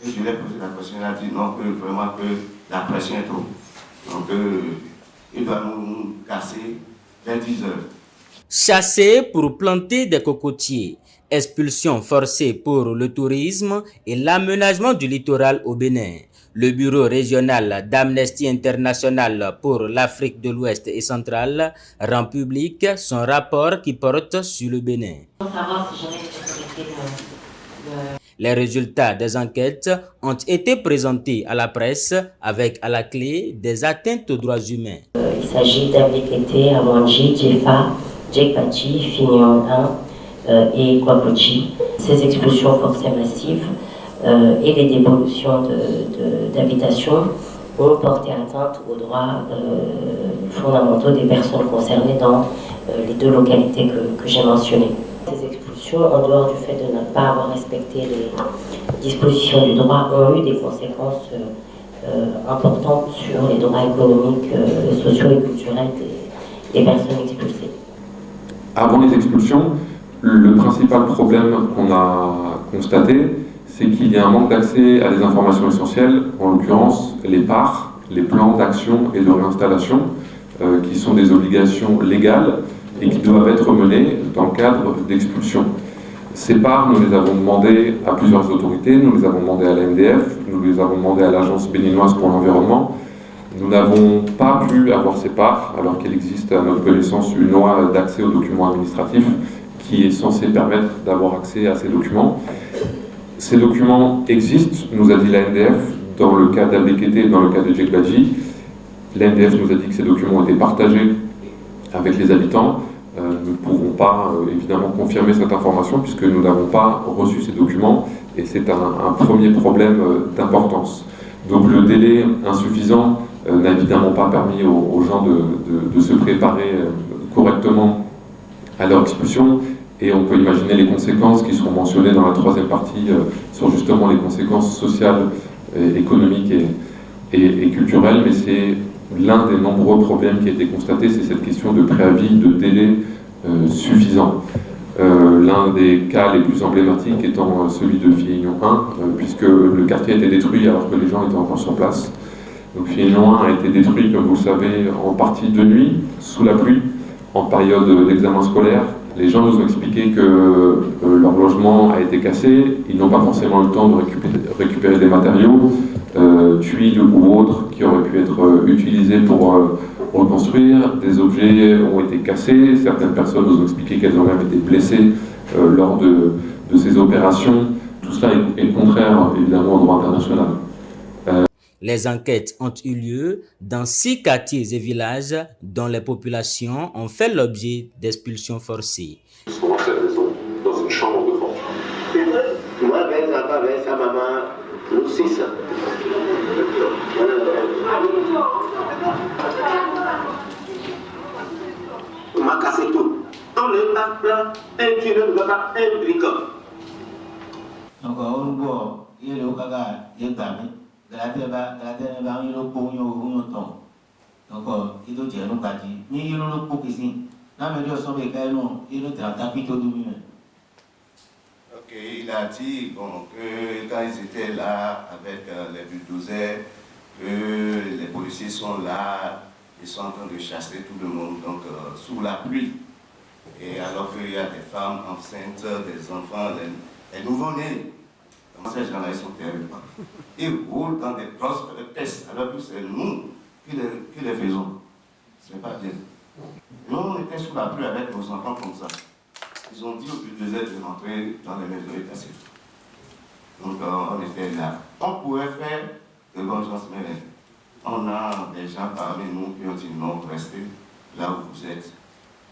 Et je lui ai posé la question, il a dit non, que vraiment que la pression est trop. Donc il doit nous casser vers 10 heures. Chassés pour planter des cocotiers, expulsion forcée pour le tourisme et l'aménagement du littoral au Bénin. Le bureau régional d'Amnesty International pour l'Afrique de l'Ouest et centrale rend public son rapport qui porte sur le Bénin. Les résultats des enquêtes ont été présentés à la presse avec à la clé des atteintes aux droits humains. Il s'agit d'Abekete, Awanji, Djefa, Djekpachi, Fignon 1 et Kwapochi. Ces expulsions forcées massives et les dévolutions d'habitations ont porté atteinte aux droits fondamentaux des personnes concernées dans les deux localités que j'ai mentionnées. Ces expulsions, en dehors du fait de ne pas avoir respecté les dispositions du droit, ont eu des conséquences importantes sur les droits économiques, sociaux et culturels des personnes expulsées. Avant les expulsions, le principal problème qu'on a constaté, c'est qu'il y a un manque d'accès à des informations essentielles, en l'occurrence les parts, les plans d'action et de réinstallation, qui sont des obligations légales et qui doivent être menées dans le cadre d'expulsion. Ces parts, nous les avons demandées à plusieurs autorités, nous les avons demandées à l'AMDF, nous les avons demandées à l'Agence béninoise pour l'environnement. Nous n'avons pas pu avoir ces parts, alors qu'il existe à notre connaissance une loi d'accès aux documents administratifs qui est censée permettre d'avoir accès à ces documents. Ces documents existent, nous a dit l'AMDF, dans le cas d'Abekete et dans le cas de Djekpachi. L'AMDF nous a dit que ces documents étaient partagés avec les habitants. Nous ne pouvons pas évidemment confirmer cette information puisque nous n'avons pas reçu ces documents et c'est un premier problème d'importance. Donc le délai insuffisant n'a évidemment pas permis aux gens de se préparer correctement à leur expulsion et on peut imaginer les conséquences qui seront mentionnées dans la troisième partie sur justement les conséquences sociales, économiques et culturelles, mais c'est l'un des nombreux problèmes qui a été constaté, c'est cette question de préavis, de délai suffisant. L'un des cas les plus emblématiques étant celui de Fignon 1, puisque le quartier a été détruit alors que les gens étaient encore sur place. Donc Fignon 1 a été détruit, comme vous le savez, en partie de nuit, sous la pluie, en période d'examen scolaire. Les gens nous ont expliqué que leur logement a été cassé, ils n'ont pas forcément le temps de récupérer des matériaux, tuiles ou autres qui auraient pu être utilisés pour reconstruire. Des objets ont été cassés, certaines personnes nous ont expliqué qu'elles ont même été blessées lors de ces opérations. Tout cela est contraire évidemment au droit international. Les enquêtes ont eu lieu dans 6 quartiers et villages dont les populations ont fait l'objet d'expulsions forcées. Ils sont à cette maison, dans une chambre de fortune. Moi, avec sa maman, nous 6. On m'a cassé tout. On est pas plein, un kilo de baba, un briquet. Donc, on voit, il est au Kaga, il est gagné. Donc, il doit dire, nous, Kadi, ni il nous coupe ici. Ok, il a dit bon, que quand ils étaient là avec les bulldozers, que les policiers sont là, ils sont en train de chasser tout le monde, donc sous la pluie. Et alors qu'il y a des femmes enceintes, des enfants, les nouveau-nés. Ces gens-là, ils sont terribles. Ils roulent dans des grosses tests, alors que c'est nous qui les faisons. Ce n'est pas bien. Nous, on était sous la pluie avec nos enfants comme ça. Ils ont dit au bulldozer de rentrer dans les maisons et casser. Donc, on était là. On pouvait faire de bonnes choses, mais on a des gens parmi nous qui ont dit non, restez là où vous êtes.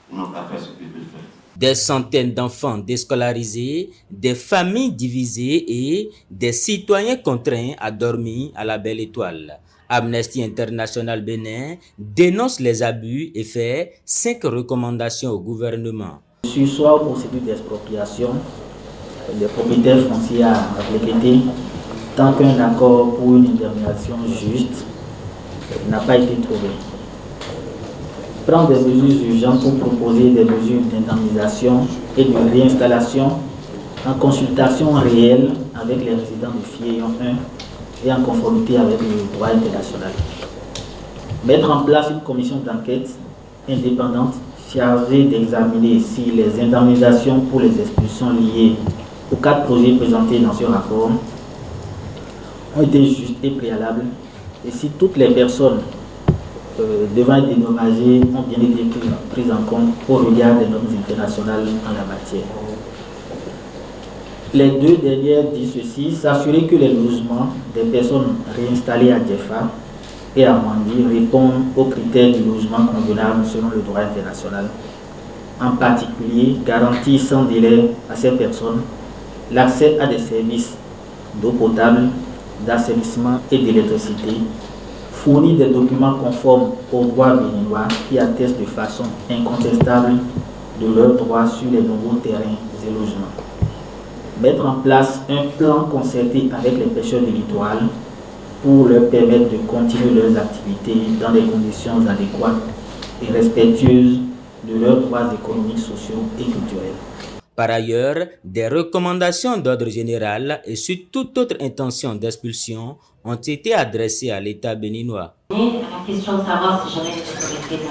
Ils n'ont pas fait ce qu'ils veulent faire. Des centaines d'enfants déscolarisés, des familles divisées et des citoyens contraints à dormir à la Belle Étoile. Amnesty International Bénin dénonce les abus et fait 5 recommandations au gouvernement. Sur soit procédure d'expropriation des propriétaires fonciers à Abekete, tant qu'un accord pour une indemnisation juste n'a pas été trouvé. Prendre des mesures urgentes pour proposer des mesures d'indemnisation et de réinstallation en consultation réelle avec les résidents de Fieillon 1 et en conformité avec le droit international. Mettre en place une commission d'enquête indépendante chargée d'examiner si les indemnisations pour les expulsions liées aux 4 projets présentés dans ce rapport ont été justes et préalables, et si toutes les personnes devant être dédommagées ont bien été prises en compte au regard des normes internationales en la matière. Les 2 dernières disent ceci: s'assurer que les logements des personnes réinstallées à Djefa et à Mandi répondent aux critères du logement convenable selon le droit international. En particulier, garantir sans délai à ces personnes l'accès à des services d'eau potable, d'assainissement et d'électricité, fournir des documents conformes aux droits béninois qui attestent de façon incontestable de leurs droits sur les nouveaux terrains et logements. Mettre en place un plan concerté avec les pêcheurs du littoral pour leur permettre de continuer leurs activités dans des conditions adéquates et respectueuses de leurs droits économiques, sociaux et culturels. Par ailleurs, des recommandations d'ordre général et sur toute autre intention d'expulsion ont été adressées à l'État béninois. À la question de savoir si jamais les autorités